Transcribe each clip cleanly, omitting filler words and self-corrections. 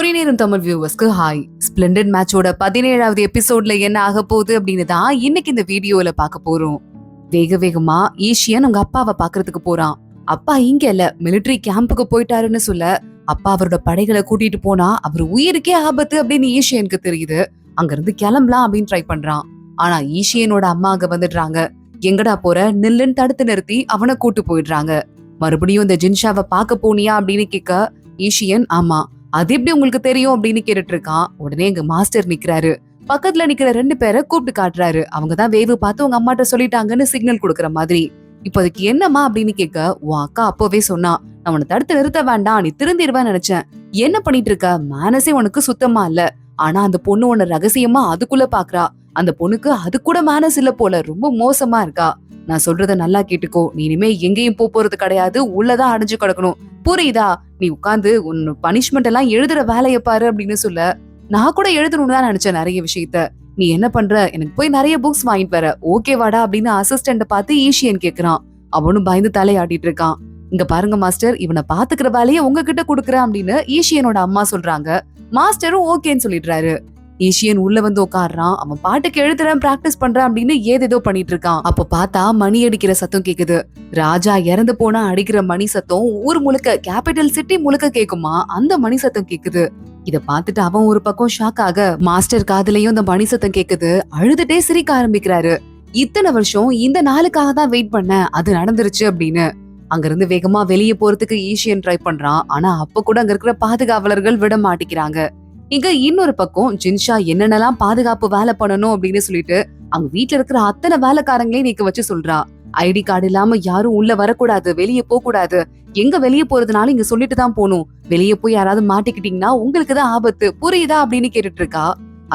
Story நேரம் Tamil வியூவர்ஸ்க்கு hi. Splendid மேட்சோட 17வது எபிசோட்ல என்ன ஆக போகுது அப்படின்னு தான் இன்னைக்கு இந்த வீடியோல பார்க்க போறோம். வேக வேகமா ஈஷியன் உங்க அப்பாவை பாக்குறதுக்கு போறான். அப்பா இங்க இல்ல, மிலிட்டரி கேம்புக்கு போயிட்டாருன்னு சொல்ல அப்பா அவரோட படைகளை கூட்டிட்டு போனா அவர் உயிருக்கே ஆபத்து அப்படின்னு ஈஷியனுக்கு தெரியுது. அங்க இருந்து கிளம்பலாம் அப்படின்னு ட்ரை பண்றான். ஆனா ஈஷியனோட அம்மா அங்க வந்துடுறாங்க. எங்கடா போற, நில்லுன்னு தடுத்து நிறுத்தி அவனை கூட்டு போயிடுறாங்க. மறுபடியும் இந்த ஜின்ஷாவை பார்க்க போனியா அப்படின்னு கேட்க ஈஷியன் ஆமா, அது எப்படி உங்களுக்கு தெரியும் அப்படின்னு கேட்டுட்டு இருக்கான். உடனே எங்க மாஸ்டர் நிக்கிறாரு. பக்கத்துல நிக்கிற 2 பேரை கூப்பிட்டு காட்டுறாரு. அவங்கதான் வேவு பார்த்து உங்க அம்மாட்ட சொல்லிட்டாங்கன்னு சிக்னல் கொடுக்கற மாதிரி. இப்போ அதுக்கு என்னம்மா அப்படின்னு கேட்க உன் அக்கா அப்பவே சொன்னா, நான் உன்னை தடுத்து நிறுத்த வேண்டாம், நீ திருந்திருவேன்னு நினைச்சேன். என்ன பண்ணிட்டு இருக்க, மேனஸே உனக்கு சுத்தமா இல்ல. ஆனா அந்த பொண்ணு உன்னை ரகசியமா அதுக்குள்ள பாக்குறா. அந்த பொண்ணுக்கு அது கூட மேனஸ் இல்ல போல, ரொம்ப மோசமா இருக்கா. நான் சொல்றத நல்லா கேட்டுக்கோ, நீ இனிமே எங்கேயும் போறது கிடையாது, உள்ளதான் அடைஞ்சு கிடக்கணும், புரியுதா? நீ உட்கார்ந்து உன் பனிஷ்மெண்ட் எல்லாம் எழுதுற வேலையை பாரு அப்படின்னு சொல்ல, நான் கூட எழுதணும்னு தான் நினைச்சேன் நிறைய விஷயத்த. நீ என்ன பண்ற, எனக்கு போய் நிறைய புக்ஸ் வாங்கிட்டு வர, ஓகேவாடா அப்படின்னு அசிஸ்டன்ட பார்த்து ஈஷியன் கேக்குறான். அவனும் பயந்து தலையாட்டிட்டு இருக்கான். இங்க பாருங்க மாஸ்டர், இவனை பாத்துக்கிற வேலையை உங்ககிட்ட குடுக்குறேன் அப்படின்னு ஈஷியனோட அம்மா சொல்றாங்க. மாஸ்டரும் ஓகேன்னு சொல்லிடுறாரு. ஈஷியன் உள்ள வந்து உட்காடுறான். அவன் பாட்டுக்கு எழுதுறேன், பிராக்டிஸ் பண்றான் அப்படின்னு ஏதேதோ பண்ணிட்டு இருக்கான். அப்ப பார்த்தா மணி அடிக்கிற சத்தம் கேக்குது. ராஜா இறந்து போனா அடிக்கிற மணி சத்தம் ஊர் முழுக்க, கேபிட்டல் சிட்டி முழுக்க கேக்குமா, அந்த மணி சத்தம் கேக்குது. இத பார்த்துட்டு அவன் ஒரு பக்கம் ஷாக் ஆக, மாஸ்டர் காதுலயும் இந்த மணி சத்தம் கேக்குது. அழுதுட்டே சிரிக்க ஆரம்பிக்கிறாரு. இத்தனை வருஷம் இந்த நாளுக்காக தான் வெயிட் பண்ண, அது நடந்துருச்சு அப்படின்னு. அங்க இருந்து வேகமா வெளியே போறதுக்கு ஈஷியன் ட்ரை பண்றான். ஆனா அப்ப கூட அங்க இருக்கிற பாதுகாவலர்கள் விட மாட்டிக்கிறாங்க. இங்க இன்னொரு பக்கம் ஜின்ஷா என்னென்னலாம் பாதுகாப்பு வேலை பண்ணணும் அப்படின்னு சொல்லிட்டு அவங்க வீட்டுல இருக்கிற அத்தனை வேலைக்காரங்களையும் நீக்க வச்சு சொல்றா. ஐடி கார்டு இல்லாம யாரும் உள்ள வரக்கூடாது, வெளியே போக கூடாது, எங்க வெளியே போறதுனாலும் இங்க சொல்லிட்டு தான் போகணும், வெளியே போய் யாராவது மாட்டிக்கிட்டீங்கன்னா உங்களுக்கு தான் ஆபத்து, புரியுதா அப்படின்னு கேட்டுட்டு இருக்கா.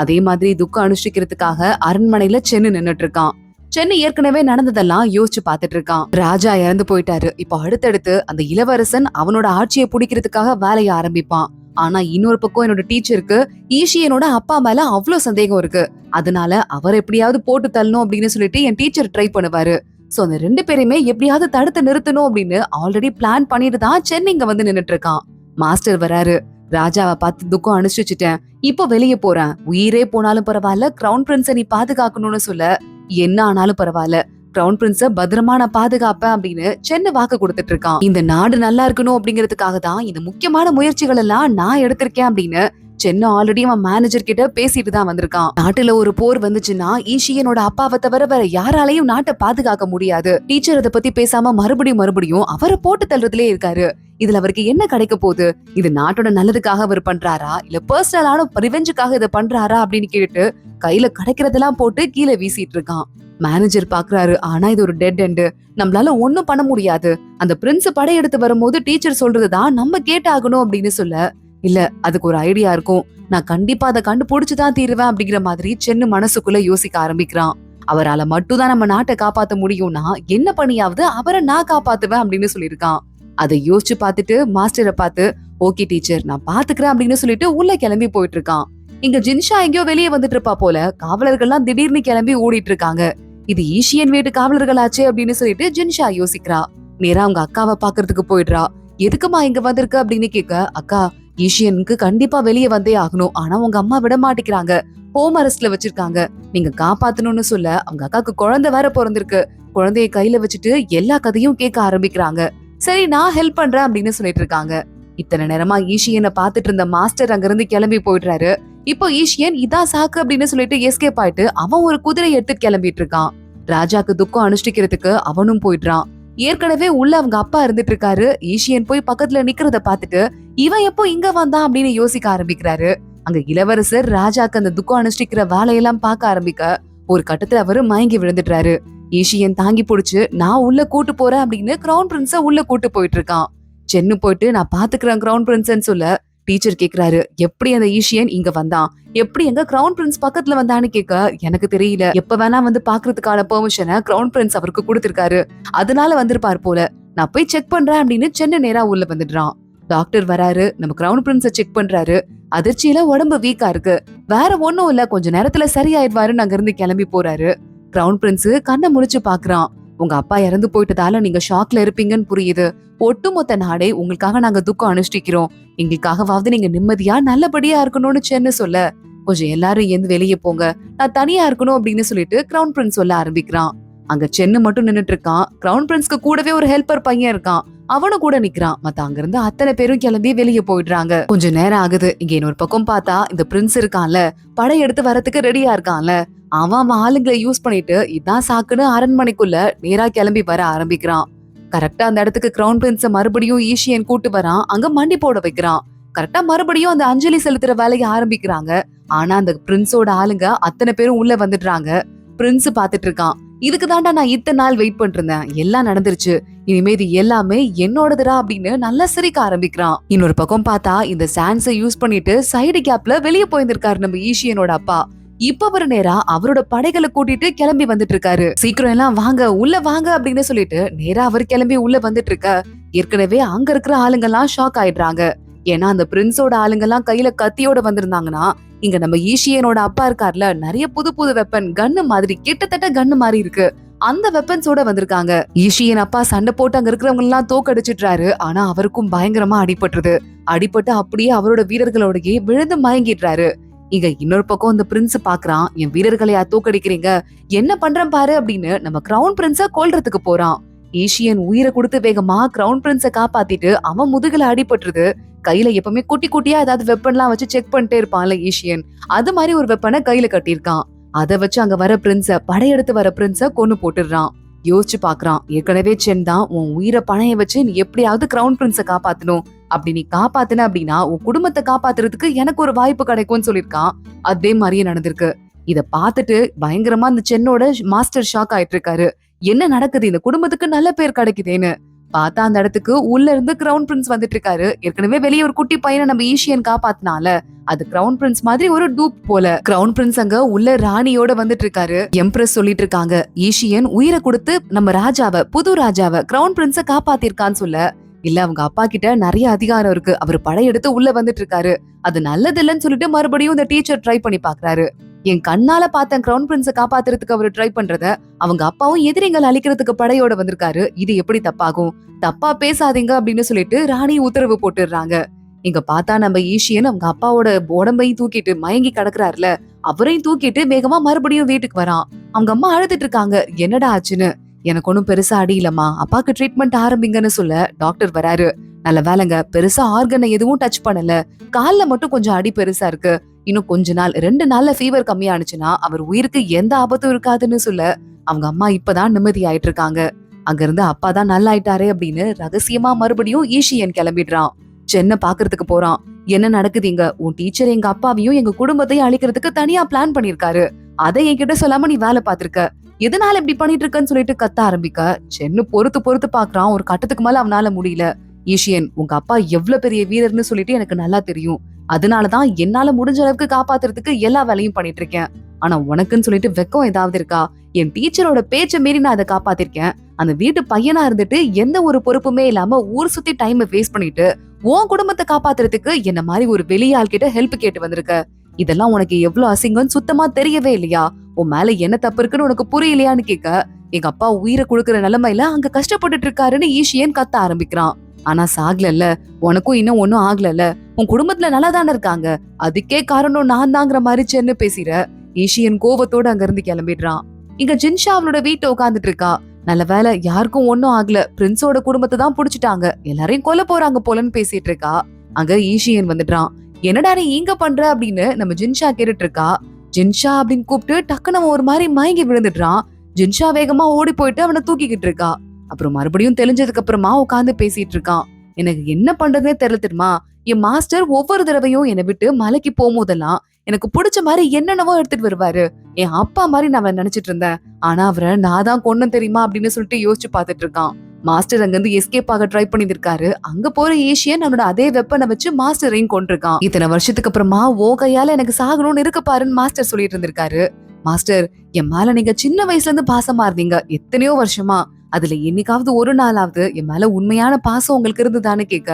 அதே மாதிரி துக்கம் அனுஷ்டிக்கிறதுக்காக அரண்மனையில சென்னு நின்னுட்டு இருக்கான். சென்னு ஏற்கனவே நடந்ததெல்லாம் யோசிச்சு பாத்துட்டு இருக்கான். ராஜா இறந்து போயிட்டாரு. இப்போ அடுத்தடுத்து அந்த இளவரசன் அவனோட ஆட்சியை பிடிக்கிறதுக்காக வேலையை ஆரம்பிப்பான். ஆனா இன்னொரு பக்கம் என்னோட டீச்சருக்கு ஈஷியனோட அப்பா மேல அவ்வளவு சந்தேகம் இருக்கு. அதனால அவர் எப்படியாவது போட்டு தள்ளணும் அப்படின்னு சொல்லிட்டு என் டீச்சர் ட்ரை பண்ணுவாரு. சோ அந்த 2 பேரையுமே எப்படியாவது தடுத்து நிறுத்தணும் அப்படின்னு ஆல்ரெடி பிளான் பண்ணிட்டு தான் சென்னை இங்க வந்து நின்னுட்டு இருக்கான். மாஸ்டர் வராரு. ராஜாவை பார்த்து துக்கம் அனுஷ்டிச்சுட்டேன், இப்போ வெளியே போறேன், உயிரே போனாலும் பரவாயில்ல, கிரவுன் பிரின்ஸ நீ பாதுகாக்கணும்னு சொல்ல, என்ன ஆனாலும் பரவாயில்ல, கிரவுன் பிரின்ஸ பத்திரமா நான் பாதுகாப்பேன் அப்படின்னு சென்னை வாக்கு கொடுத்துட்டு இருக்கான். இந்த நாடு நல்லா இருக்கணும் அப்படிங்கிறதுக்காக தான் இந்த முக்கியமான முயற்சிகள் எல்லாம் நான் எடுத்திருக்கேன் அப்படின்னு சென்னை ஆல்ரெடி அவன் மேனேஜர் கிட்ட பேசிட்டு தான் வந்திருக்கான். நாட்டுல ஒரு போர் வந்துச்சுன்னா ஈஷியனோட அப்பாவை தவிர வேற யாராலையும் நாட்டை பாதுகாக்க முடியாது. டீச்சர் அதை பத்தி பேசாம மறுபடியும் அவரை போட்டு தள்ளுறதுலே இருக்காரு. இதுல அவருக்கு என்ன கிடைக்க போகுது? இது நாட்டோட நல்லதுக்காக அவர் பண்றாரா, இல்ல பர்சனலான ரிவெஞ்சுக்காக இதை பண்றாரா அப்படின்னு கேட்டு கையில கிடைக்கிறதெல்லாம் போட்டு கீழே வீசிட்டு இருக்கான். மேனேஜர் பாக்குறாரு. ஆனா இது ஒரு டெட் எண்டு, நம்மளால ஒண்ணும் பண்ண முடியாது. அந்த பிரின்ஸ் படையெடுத்து வரும்போது டீச்சர் சொல்றதுதான் நம்ம கேட்டாகணும் அப்படின்னு சொல்ல, இல்ல அதுக்கு ஒரு ஐடியா இருக்கும், நான் கண்டிப்பா அதை கண்டுபிடிச்சுதான் தீருவேன் அப்படிங்கிற மாதிரி சென்னு மனசுக்குள்ள யோசிக்க ஆரம்பிக்கிறான். அவரால மட்டும்தான் நம்ம நாட்டை காப்பாத்த முடியும்னா என்ன பண்ணியாவது அவரை நான் காப்பாத்துவேன் அப்படின்னு சொல்லியிருக்கான். அதை யோசிச்சு பார்த்துட்டு மாஸ்டரை பார்த்து ஓகே டீச்சர் நான் பாத்துக்கிறேன் அப்படின்னு சொல்லிட்டு உள்ள கிளம்பி போயிட்டு இருக்கான். இங்க ஜின்ஷா எங்கேயோ வெளியே வந்துட்டு இருப்பா போல. காவலர்கள்லாம் திடீர்னு கிளம்பி ஓடிட்டு இருக்காங்க. இது ஈஷியன் வீட்டு காவலர்களாச்சே அப்படின்னு சொல்லிட்டு ஜின்ஷா யோசிக்கிறா. நேரா அவங்க அக்காவை பாக்குறதுக்கு போயிடுறா. எதுக்குமா இங்க வந்திருக்க அப்படின்னு கேட்க, அக்கா ஈஷியனுக்கு கண்டிப்பா வெளியே வந்தே ஆகணும், ஆனா உங்க அம்மா விட மாட்டேங்கிறாங்க, ஹோம் அரெஸ்ட்ல வச்சிருக்காங்க, நீங்க காப்பாத்தணும்னு சொல்ல அவங்க அக்காக்கு குழந்தை வேற பிறந்திருக்கு. குழந்தைய கையில வச்சுட்டு எல்லா கதையும் கேட்க ஆரம்பிக்கிறாங்க. சரி நான் ஹெல்ப் பண்றேன் அப்படின்னு சொல்லிட்டு இருக்காங்க. இத்தனை நேரமா ஈஷியனை பாத்துட்டு இருந்த மாஸ்டர் அங்க இருந்து கிளம்பி போயிடுறாரு. இப்போ ஈஷியன் இதான் சாக்கு அப்படின்னு சொல்லிட்டு எஸ்கேப் ஆயிட்டு அவன் ஒரு குதிரை எடுத்து கிளம்பிட்டு இருக்கான். ராஜாக்கு துக்கம் அனுஷ்டிக்கிறதுக்கு அவனும் போயிடுறான். ஏற்கனவே உள்ள அவங்க அப்பா இருந்துட்டு இருக்காரு. ஈஷியன் போய் பக்கத்துல நிக்கிறத பாத்துட்டு இவன் எப்போ இங்க வந்தான் அப்படின்னு யோசிக்க ஆரம்பிக்கிறாரு. அங்க இளவரசர் ராஜாக்கு அந்த துக்கம் அனுஷ்டிக்கிற வேலையெல்லாம் பார்க்க ஆரம்பிக்க ஒரு கட்டத்துல அவரு மயங்கி விழுந்துட்டாரு. ஈஷியன் தாங்கி பிடிச்சு நான் உள்ள கூட்டு போறேன் அப்படின்னு கிரவுன் பிரின்ஸ உள்ள கூட்டு போயிட்டு இருக்கான். சென்னு போயிட்டு நான் பாத்துக்கிறேன் கிரவுன் பிரின்ஸ்ன்னு சொல்ல, டீச்சர் கேக்குறாரு எப்படி அந்த ஈஷியன் இங்க வந்தான், எப்படி எங்க கிரவுன் பிரின்ஸ் பக்கத்துல வந்தான்னு கேட்க, எனக்கு தெரியல, எப்ப வேணா வந்து பாக்குறதுக்கான பெர்மிஷனை கிரவுன் பிரின்ஸ் அவருக்கு கொடுத்திருக்காரு, அதனால வந்திருப்பார் போல, நான் போய் செக் பண்றேன் அப்படின்னு சென்னை நேரா உள்ள வந்துடுறான். டாக்டர் வராரு. நம்ம கிரவுன் பிரின்ஸ செக் பண்றாரு. அதிர்ச்சியில உடம்பு வீக்கா இருக்கு, வேற ஒண்ணும் இல்ல, கொஞ்ச நேரத்துல சரியாயிடுவாருன்னு அங்க இருந்து கிளம்பி போறாரு. கிரவுன் பிரின்ஸ் கண்ணை முழிச்சு பாக்குறான். உங்க அப்பா இறந்து போயிட்டதால நீங்க ஷாக்ல இருப்பீங்கன்னு புரியுது. ஒட்டுமொத்த நாடே உங்களுக்காக நாங்க துக்கம் அனுஷ்டிக்கிறோம். எங்களுக்காகவாவது நீங்க நிம்மதியா நல்லபடியா இருக்கணும்னு சென்னு சொல்ல, கொஞ்சம் எல்லாரும் எந்து வெளியே போங்க, நான் தனியா இருக்கணும் அப்படின்னு சொல்லிட்டு கிரவுன் பிரின்ஸ் சொல்ல ஆரம்பிக்கிறான். அங்க சென்னு மட்டும் நின்னுட்டு இருக்கான். கிரவுன் பிரின்ஸ்க்கு கூடவே ஒரு ஹெல்ப்பர் பையன் இருக்கான். அவனும் கூட நிக்கிறான். மத்த அங்க இருந்து அத்தனை பேரும் கிளம்பி வெளியே போயிடுறாங்க. கொஞ்ச நேரம் ஆகுது. இங்க இன்னொரு பக்கம் பார்த்தா இந்த பிரின்ஸ் இருக்கான்ல, படையெடுத்து வரதுக்கு ரெடியா இருக்கான்ல, அவன் ஆளுங்களை யூஸ் பண்ணிட்டு இதான் சாக்குன்னு அரண்மனைக்குள்ள நேரா கிளம்பி வர ஆரம்பிக்கிறான். கரெக்டா அந்த இடத்துக்கு கிரவுன் பிரின்ஸ மறுபடியும் ஈஷியன் கூட்டு வரான். அங்க மண்டி போட வைக்கிறான். கரெக்டா மறுபடியும் அந்த அஞ்சலி செலுத்துற வேலையை ஆரம்பிக்கிறாங்க. ஆனா அந்த பிரின்ஸோட ஆளுங்க அத்தனை பேரும் உள்ள வந்துடுறாங்க. பிரின்ஸ் பாத்துட்டு இருக்கான். இதுக்கு தாண்டா நான் இத்தனை நாள் வெயிட் பண்ணிட்டு இருந்தேன். எல்லாம் நடந்துருச்சு, இனிமே இது எல்லாமே என்னோடதுடா அப்படின்னு நல்லா சிரிக்க ஆரம்பிக்கிறான். இன்னொரு பக்கம் பார்த்தா இந்த சான்ஸை யூஸ் பண்ணிட்டு சைடு கேப்ல வெளியே போயிருந்திருக்காரு நம்ம ஈஷியனோட அப்பா. இப்ப ஒரு நேரா அவரோட படைகளை கூட்டிட்டு கிளம்பி வந்துட்டு இருக்காரு. சீக்கிரம் எல்லாம் வாங்க, உள்ள வாங்க அப்படின்னு சொல்லிட்டு நேரா அவர் கிளம்பி உள்ள வந்துட்டு இருக்க, ஏற்கனவே அங்க இருக்கிற ஆளுங்க எல்லாம் ஷாக் ஆயிடுறாங்க. ஏன்னா அந்த பிரின்ஸோட ஆளுங்க எல்லாம் கையில கத்தியோட வந்திருந்தாங்கன்னா, இங்க நம்ம ஈஷியனோட அப்பா இருக்கார்ல, நிறைய புது புது வெப்பன், கன்னு மாதிரி, கிட்டத்தட்ட கன்னு மாதிரி இருக்கு, அந்த வெப்பன்ஸோட வந்திருக்காங்க. ஈஷியன் அப்பா சண்டை போட்டு அங்க இருக்கிறவங்க எல்லாம் தோக்கடிச்சிட்டாரு. ஆனா அவருக்கும் பயங்கரமா அடிபட்டுருது. அடிபட்டு அப்படியே அவரோட வீரர்களோடயே விழுந்து மயங்கிடுறாரு. இங்க இன்னொரு பக்கம் இந்த பிரின்ஸ் பாக்குறான். என் வீரர்களையா தோக்கடிக்கிறீங்க, என்ன பண்றேன் பாரு அப்படின்னு நம்ம கிரவுன் பிரின்ஸ கொல்றதுக்கு போறான். ஈஷியன் உயிரை கொடுத்து வேகமா கிரவுன் பிரின்ஸ காப்பாத்திட்டு அவன் முதுகுல அடிபட்டுருது. கையில எப்பவுமே குட்டி குட்டியா ஏதாவது வெப்பன்லாம் வச்சு செக் பண்ணிட்டே இருப்பான்ல ஈஷியன், அது மாதிரி ஒரு வெப்பனை கையில கட்டியிருக்கான். அதை வச்சு அங்க வர பிரின்ஸ, படையெடுத்து வர பிரின்ஸ கொன்னு போட்டுடுறான். யோசிச்சு பாக்குறான். ஏற்கனவே சென் தான் உன் உயிரை பணைய வச்சு நீ எப்படியாவது கிரவுன் பிரின்ஸ காப்பாத்தணும், அப்படி நீ காப்பாத்தின அப்படின்னா உன் குடும்பத்தை காப்பாத்துறதுக்கு எனக்கு ஒரு வாய்ப்பு கிடைக்கும்னு சொல்லிருக்கான். அதே மாதிரியே நடந்திருக்கு. இத பாத்துட்டு பயங்கரமா அந்த சென்னோட மாஸ்டர் ஷாக் ஆயிட்டு இருக்காரு. என்ன நடக்குது, இந்த குடும்பத்துக்கு நல்ல பேர் கிடைக்குதேன்னு பார்த்தா அந்த இடத்துக்கு உள்ள இருந்து கிரவுன் பிரின்ஸ் வந்துட்டு இருக்காரு. ஏற்கனவே வெளியே ஒரு குட்டி பையனை நம்ம ஈஷியன் காப்பாத்தினால அது கிரவுன் பிரின்ஸ் மாதிரி ஒரு டூப் போல. கிரவுன் பிரின்ஸ் அங்க உள்ள ராணியோட வந்துட்டு இருக்காரு. எம்ப்ரஸ் சொல்லிட்டு இருக்காங்க, ஈஷியன் உயிரை கொடுத்து நம்ம ராஜாவை, புது ராஜாவை, கிரவுன் பிரின்ஸ காப்பாத்திருக்கான்னு சொல்ல, இல்ல அவங்க அப்பா கிட்ட நிறைய அதிகாரம் இருக்கு, அவர் படையெடுத்து உள்ள வந்துட்டு இருக்காரு, அது நல்லது இல்லைன்னு சொல்லிட்டு மறுபடியும் இந்த டீச்சர் ட்ரை பண்ணி பாக்குறாரு. என் கண்ணால பார்த்தேன் கிரவுன் பிரின்ஸ காப்பாத்துறதுக்கு அவர் ட்ரை பண்றத, அவங்க அப்பாவும் எதிரிகள் அழிக்கிறதுக்கு படையோட வந்திருக்காரு, இது எப்படி தப்பாகும், தப்பா பேசாதீங்க அப்படின்னு சொல்லிட்டு ராணி உத்தரவு போட்டுடுறாங்க. இங்க பார்த்தா நம்ம ஈஷியன் அவங்க அப்பாவோட உடம்பையும் தூக்கிட்டு மயங்கி கிடக்குறாருல, அவரையும் தூக்கிட்டு வேகமா மறுபடியும் வீட்டுக்கு வரான். அவங்க அம்மா அழுதுட்டு இருக்காங்க, என்னடா ஆச்சுன்னு. எனக்கு ஒன்னும் பெருசா அடி இல்லம்மா, அப்பாக்கு ட்ரீட்மெண்ட் ஆரம்பிங்கன்னு சொல்ல டாக்டர் வராரு. நல்ல வேலைங்க, பெருசா ஆர்கனை எதுவும் டச் பண்ணல, கால்ல மட்டும் கொஞ்சம் அடி பெருசா இருக்கு, இன்னும் கொஞ்ச நாள் 2 நாள்ல ஃபீவர் கம்மியானுச்சுன்னா அவர் உயிருக்கு எந்த ஆபத்தும் இருக்காதுன்னு சொல்ல அவங்க அம்மா இப்பதான் நிம்மதி ஆயிட்டு இருக்காங்க. அங்க இருந்து அப்பா தான் நல்லா ஆயிட்டாரே அப்படின்னு ரகசியமா மறுபடியும் ஈஷியன் கிளம்பிடுறான். சென்னை பாக்குறதுக்கு போறான். என்ன நடக்குதுங்க, உன் டீச்சர் எங்க அப்பாவையும் எங்க குடும்பத்தையும் அழிக்கிறதுக்கு தனியா பிளான் பண்ணிருக்காரு, அதை என்கிட்ட சொல்லாம நீ வேலை பாத்திருக்க, எதனால இப்படி பண்ணிட்டு இருக்கன்னு சொல்லிட்டு கத்த ஆரம்பிக்க, சென்னு பொறுத்து பொறுத்து பாக்குறான். ஒரு கட்டத்துக்கு மேல அவனால முடியல. ஈஷியன், உங்க அப்பா எவ்வளவு பெரிய வீரர்னு சொல்லிட்டு எனக்கு நல்லா தெரியும், அதனாலதான் என்னால முடிஞ்ச அளவுக்கு காப்பாத்துறதுக்கு எல்லா வேலையும் பண்ணிட்டு இருக்கேன். ஆனா உனக்குன்னு சொல்லிட்டு வெக்கம் ஏதாவது இருக்கா? என் டீச்சரோட பேச்ச மீறி நான் அதை காப்பாத்திருக்கேன். அந்த வீட்டு பையனா இருந்துட்டு எந்த ஒரு பொறுப்புமே இல்லாம ஊர் சுத்தி டைம் வேஸ்ட் பண்ணிட்டு உன் குடும்பத்தை காப்பாத்துறதுக்கு என்ன மாதிரி ஒரு வெளியாள் கிட்ட ஹெல்ப் கேட்டு வந்திருக்க. இதெல்லாம் உனக்கு எவ்வளவு அசிங்கம்னு சுத்தமா தெரியவே இல்லையா? உன் மேல என்ன தப்பு இருக்குன்னு உனக்கு புரியலையான்னு கேட்க, எங்க அப்பா உயிரை கொடுக்கற நிலைமையில அங்க கஷ்டப்பட்டுட்டு இருக்காருன்னு ஈஷியன் கத்த ஆரம்பிக்கிறான். ஆனா சாகலல்ல, உனக்கும் இன்னும் ஒன்னும் ஆகலல்ல, உன் குடும்பத்துல நல்லா தானே இருக்காங்க, அதுக்கே காரணம் நான் தாங்கிற மாதிரி சென்னு பேசிற. ஈஷியன் கோவத்தோட அங்க இருந்து கிளம்பிடுறான். இங்க ஜின்ஷா அவளோட வீட்டை உட்காந்துட்டு இருக்கா. நல்ல வேலை யாருக்கும் ஒன்னும் ஆகல, பிரின்ஸோட குடும்பத்தை தான் புடிச்சிட்டாங்க, எல்லாரையும் கொல்ல போறாங்க போலன்னு பேசிட்டு இருக்கா. அங்க ஈஷியன் வந்துடுறான். என்னடா நீ இங்க பண்ற அப்படின்னு நம்ம ஜின்ஷா கேட்டுட்டு இருக்கா. ஜின்ஷா அப்படின்னு கூப்பிட்டு டக்குன்னு ஒரு மாதிரி மயங்கி விழுந்துடுறான். ஜின்ஷா வேகமா ஓடி போயிட்டு அவனை தூக்கிக்கிட்டு இருக்கா. அப்புறம் மறுபடியும் தெளிஞ்சதுக்கு அப்புறமா உட்காந்து பேசிட்டு இருக்கான். எனக்கு என்ன பண்றதுனே தெரியல தெரியுமா, என் மாஸ்டர் ஒவ்வொரு தடவையும் என்னை விட்டு மலைக்கு போகும்போதெல்லாம் எனக்கு பிடிச்ச மாதிரி என்னென்னவோ எடுத்துட்டு வருவாரு, என் அப்பா மாதிரி நான் நினைச்சிட்டு இருந்தேன், ஆனா அவரை நான் தான் கொன்னேன் தெரியுமா அப்படின்னு சொல்லிட்டு யோசிச்சு பாத்துட்டு இருக்கான். மாஸ்டர் அங்க இருந்து எஸ்கேப் ஆக ட்ரை பண்ணிருக்காரு. அங்க போற ஈஷியன் அவனோட அதே வெப்பனை வச்சு மாஸ்டரையும் கொண்டிருக்கான். இத்தனை வருஷத்துக்கு அப்புறமா ஓ கையால எனக்கு சாகணும்னு இருக்க பாருன்னு மாஸ்டர் சொல்லிட்டு இருந்திருக்காரு. மாஸ்டர், என் மேல நீங்க சின்ன வயசுல இருந்து பாசமா இருந்தீங்க, எத்தனையோ வருஷமா, அதுல என்னைக்காவது ஒரு நாளாவது என் மேல உண்மையான பாசம் உங்களுக்கு இருந்துதான்னு கேட்க,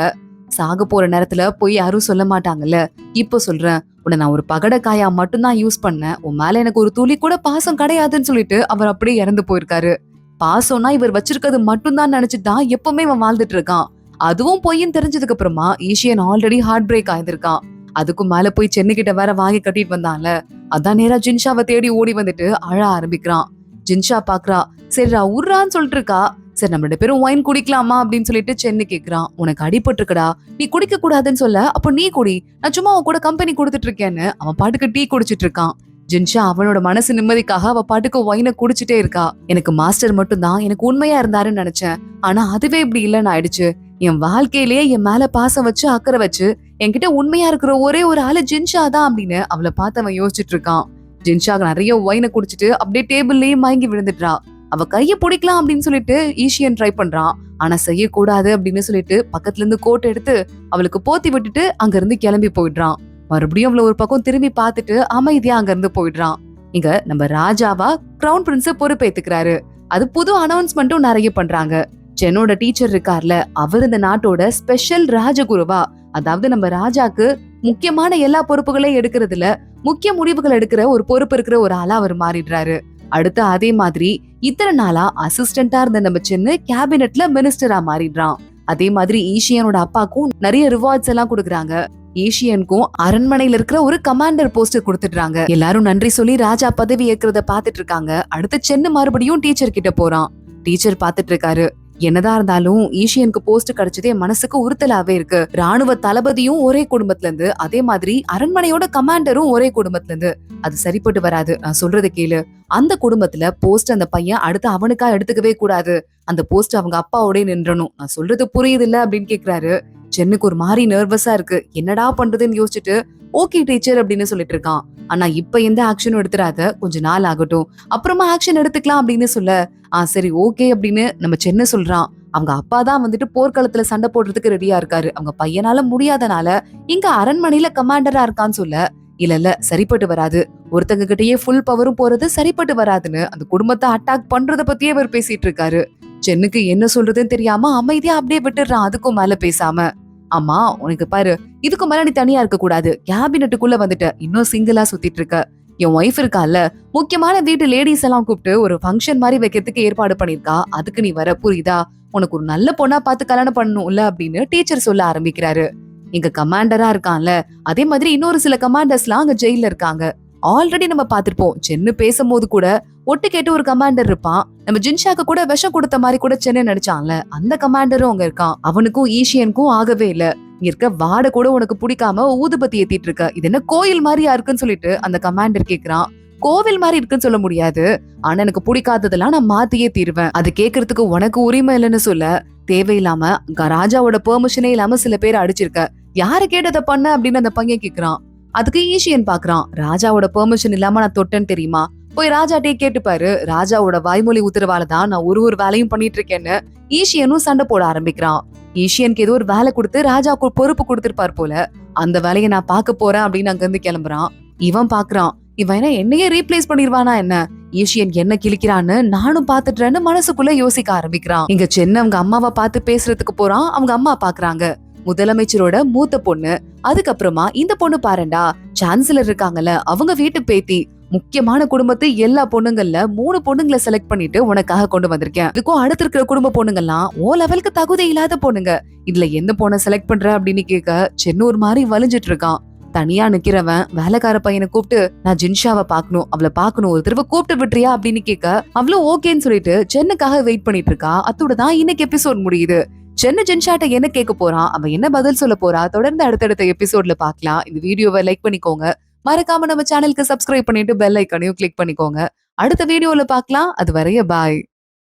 சாக போற நேரத்துல போய் யாரும் சொல்ல மாட்டாங்கல்ல, இப்ப சொல்றேன், உன்னை நான் ஒரு பகடக்காயா மட்டும்தான் யூஸ் பண்ணேன், உன் மேல எனக்கு ஒரு துளி கூட பாசம் கிடையாதுன்னு சொல்லிட்டு அவர் அப்படியே இறந்து போயிருக்காரு. பாசம்னா இவர் வச்சிருக்கிறது மட்டும்தான் நினைச்சுட்டு தான் எப்பவுமே இவன் வாழ்ந்துட்டு இருக்கான். அதுவும் பொய்ன்னு தெரிஞ்சதுக்கு அப்புறமா ஈஷியன் ஆல்ரெடி ஹார்ட் பிரேக் ஆயிருக்கான். அதுக்கும் மேல போய் சென்னுகிட்ட வேற வாங்கி கட்டிட்டு வந்தான்ல, அதான் நேரா ஜின்ஷாவை தேடி ஓடி வந்துட்டு அழ ஆரம்பிக்கிறான். ஜின்ஷா பாக்குறா, சரிடா உர்றான்னு சொல்லிட்டு இருக்கா. சரி நம்ம 2 பேரும் ஒயின் குடிக்கலாமா அப்படின்னு சொல்லிட்டு சென்னு கேக்குறான். உனக்கு அடிபட்டு இருக்கடா, நீ குடிக்க கூடாதுன்னு சொல்ல, அப்ப நீ குடி, நான் சும்மா அவன் கூட கம்பெனி கொடுத்துட்டு இருக்கேன்னு அவன் பாட்டுக்கு டீ குடிச்சிட்டு இருக்கான். ஜின்ஷா அவனோட மனசு நிம்மதிக்காக அவ பாட்டுக்கு ஒயினை குடிச்சிட்டே இருக்கா. எனக்கு மாஸ்டர் மட்டும் தான் எனக்கு உண்மையா இருந்தாருன்னு நினைச்சேன், ஆனா அதுவே இப்படி இல்லன்னு ஆயிடுச்சு. என் வாழ்க்கையிலேயே என் மேல பாசம் வச்சு அக்கறை வச்சு என்கிட்ட உண்மையா இருக்கிற ஒரே ஒரு ஆளு ஜின்ஷா தான் அப்படின்னு அவளை பார்த்து அவன் யோசிச்சுட்டு இருக்கான். ஜின்ஷா நிறைய ஒயினை குடிச்சிட்டு அப்படியே டேபிள்லயே மயங்கி விழுந்துடுறா. அவ கைய பிடிக்கலாம் அப்படின்னு சொல்லிட்டு ஈஷியன் ட்ரை பண்றான். ஆனா செய்யக்கூடாது அப்படின்னு சொல்லிட்டு பக்கத்துல இருந்து கோட் எடுத்து அவளுக்கு போத்தி விட்டுட்டு அங்க இருந்து கிளம்பி போயிடுறான். மறுபடியும் அவள ஒரு பக்கம் திரும்பி பார்த்துட்டு அமைதியா அங்க இருந்து போயிடுறான். இங்க நம்ம ராஜாவா கிரவுன் பிரின்ஸ் பொறுப்பேத்துக்கிறாரு. அது புது அனௌன்ஸ்மெண்ட்டும் நிறைய பண்றாங்க. சென்னோட டீச்சர் இருக்கார்ல, அவர் இந்த நாட்டோட ஸ்பெஷல் ராஜகுருவா, அதாவது நம்ம ராஜாக்கு முக்கியமான எல்லா பொறுப்புகளையும் எடுக்கிறதுல முக்கிய முடிவுகள் எடுக்கிற ஒரு பொறுப்பு இருக்கிற ஒரு ஆளா அவர் மாறிடுறாரு. அடுத்து அதே மாதிரி இத்தனை நாளா அசிஸ்டண்டா இருந்த நம்ம சென்னு கேபினெட்ல மினிஸ்டரா மாறிடுறான். அதே மாதிரி ஈஷியனோட அப்பாக்கும் நிறைய ரிவார்ட்ஸ் எல்லாம் கொடுக்குறாங்க. ஈஷியனுக்கும் அரண்மனையில இருக்கிற ஒரு கமாண்டர் போஸ்ட் கொடுத்துடுறாங்க. எல்லாரும் நன்றி சொல்லி ராஜா பதவி ஏற்கிறத பாத்துட்டு இருக்காங்க. அடுத்து சென்னு மறுபடியும் டீச்சர் கிட்ட போறான். டீச்சர் பாத்துட்டு இருக்காரு. என்னதான் இருந்தாலும் ஈஷியனுக்கு போஸ்ட் கிடைச்சதே மனசுக்கு உறுத்தலாவே இருக்கு. ராணுவ தளபதியும் ஒரே குடும்பத்துல இருந்து, அதே மாதிரி அரண்மனையோட கமாண்டரும் ஒரே குடும்பத்துல இருந்து, அது சரிப்பட்டு வராது. நான் சொல்றது கேளு, அந்த குடும்பத்துல போஸ்ட் அந்த பையன் அடுத்து அவனுக்கா எடுத்துக்கவே கூடாது. அந்த போஸ்ட் அவங்க அப்பாவோட நின்றணும். நான் சொல்றது புரியுது இல்ல அப்படின்னு கேக்குறாரு. சென்னுக்கு ஒரு மாதிரி நர்வஸா இருக்கு. என்னடா பண்றதுன்னு யோசிச்சுட்டு ஓகே டீச்சர் அப்படின்னு சொல்லிட்டு இருக்கான். ஆனா இப்ப எந்த ஆக்ஷனும் எடுத்துறாத, கொஞ்ச நாள் ஆகட்டும், அப்புறமா ஆக்ஷன் எடுத்துக்கலாம் அப்படின்னு சொல்ல, சரி ஓகே அப்படின்னு நம்ம சென்னை சொல்றான். அவங்க அப்பா தான் வந்துட்டு போர்க்களத்துல சண்டை போடுறதுக்கு ரெடியா இருக்காரு. அவங்க பையனால முடியாதனால இங்க அரண்மனையில கமாண்டரா இருக்கான்னு சொல்ல, இல்ல சரிப்பட்டு வராது, ஒருத்தங்க கிட்டயே ஃபுல் பவரும் போறது சரிப்பட்டு வராதுன்னு அந்த குடும்பத்தை அட்டாக் பண்றத பத்தியே அவர் பேசிட்டு இருக்காரு. சென்னுக்கு என்ன சொல்றதுன்னு தெரியாம அமைதியா அப்படியே விட்டுறான். அதுக்கும் மேல பேசாம, அம்மா உனக்கு பாரு, இதுக்கு மேல நீ தனியா இருக்க கூடாது, கேபினெட்டுக்குள்ள வந்துட்ட, இன்னும் சிங்கிளா சுத்திட்டு இருக்க. என் ஒய்ஃப் இருக்கால, முக்கியமான வீட்டு லேடிஸ் எல்லாம் கூப்பிட்டு ஒரு ஃபங்க்ஷன் மாதிரி வைக்கிறதுக்கு ஏற்பாடு பண்ணிருக்கா, அதுக்கு நீ வர, புரியுதா? உனக்கு ஒரு நல்ல பொண்ணா பார்த்து கல்யாணம் பண்ணணும்ல அப்படின்னு டீச்சர் சொல்ல ஆரம்பிக்கிறாரு. இங்க கமாண்டரா இருக்கான்ல, அதே மாதிரி இன்னொரு சில கமாண்டர்ஸ் எல்லாம் அங்க ஜெயில இருக்காங்க. ஆல்ரெடி நம்ம பாத்திருப்போம், சென்னு பேசும்போது கூட ஒட்டு கேட்டு ஒரு கமாண்டர் இருப்பான். நம்ம ஜின்ஷாக்கு கூட விஷம் கொடுத்த மாதிரி கூட சென்னை நடிச்சான்ல, அந்த கமாண்டரும் அங்க இருக்கான். அவனுக்கும் ஈஷியனுக்கும் ஆகவே இல்ல. இங்க இருக்க வாட கூட உனக்கு பிடிக்காம ஊதுபத்தி ஏத்திட்டு இருக்க, இது என்ன கோயில் மாதிரியா இருக்குன்னு சொல்லிட்டு அந்த கமாண்டர் கேக்குறான். கோவில் மாதிரி இருக்குன்னு சொல்ல முடியாது, ஆனா எனக்கு பிடிக்காததெல்லாம் நான் மாத்தியே தீருவேன். அது கேக்குறதுக்கு உனக்கு உரிமை இல்லைன்னு சொல்ல, தேவையில்லாம ராஜாவோட பெர்மிஷனே இல்லாம சில பேர் அடிச்சிருக்க, யாரு கேட்டதை பண்ண அப்படின்னு அந்த பையன் கேக்குறான். அதுக்கு ஈஷியன் பாக்குறான், ராஜாவோட பெர்மிஷன் இல்லாம நான் தொட்டேன்னு தெரியுமா, போய் ராஜாட்டே கேட்டுப்பாரு, ராஜாவோட வாய்மொழி உத்தரவாலதான் நான் ஒரு வேலையும் பண்ணிட்டு இருக்கேன்னு ஈஷியனும் சண்டை போட ஆரம்பிக்கிறான். ஈஷியனுக்கு ஏதோ ஒரு வேலை கொடுத்து ராஜாவுக்கு பொறுப்பு கொடுத்திருப்பார் போல, அந்த வேலையை நான் பார்க்க போறேன் அப்படின்னு அங்க இருந்து கிளம்புறான். இவன் பாக்குறான், இவன் என்ன என்னையே ரீப்ளேஸ் பண்ணிருவானா என்ன, ஈஷியன் என்ன கிழிக்கிறான்னு நானும் பாத்துட்டேன்னு மனசுக்குள்ள யோசிக்க ஆரம்பிக்கிறான். இங்க சென்னை அவங்க அம்மாவை பார்த்து பேசுறதுக்கு போறான். அவங்க அம்மா பாக்குறாங்க, முதலமைச்சரோட மூத்த பொண்ணு, அதுக்கப்புறமா இந்த பொண்ணு பாருண்டா சான்சலர் இருக்காங்கல்ல, அவங்க வீட்டு பேத்தி, முக்கியமான குடும்பத்து எல்லா பொண்ணுங்கள்ல 3 பொண்ணுங்களை செலக்ட் பண்ணிட்டு உனக்காக கொண்டு வந்திருக்கேன். இதுக்கும் அடுத்து இருக்கிற குடும்ப பொண்ணுங்கள்லாம் ஓ லெவலுக்கு தகுதி இல்லாத பொண்ணுங்க, இதுல எந்த பொண்ணை செலக்ட் பண்ற அப்படின்னு கேட்க சென்னூர் மாதிரி வலிஞ்சிட்டு இருக்கான். தனியா நிக்கிறவன் வேலைக்கார பையனை கூப்பிட்டு, நான் ஜின்ஷாவை பாக்கணும், அவளை பாக்கணும், ஒரு தடவை கூப்பிட்டு விட்டுறியா அப்படின்னு கேட்க, அவ்வளவு ஓகேன்னு சொல்லிட்டு சென்னுக்காக வெயிட் பண்ணிட்டு இருக்கா. அத்தோட தான் இன்னைக்கு எபிசோட் முடியுது. சென்னை ஜின்ஷாட்ட என்ன கேட்க போறான், அவன் என்ன பதில் சொல்ல போறா, தொடர்ந்து அடுத்தடுத்த எபிசோட்ல பாக்கலாம். இந்த வீடியோவை லைக் பண்ணிக்கோங்க, மறக்காம நம்ம சேனலுக்கு சப்ஸ்கிரைப் பண்ணிட்டு பெல் ஐக்கானையும் கிளிக் பண்ணிக்கோங்க. அடுத்த வீடியோல பாக்கலாம். அது வரைய பாய்.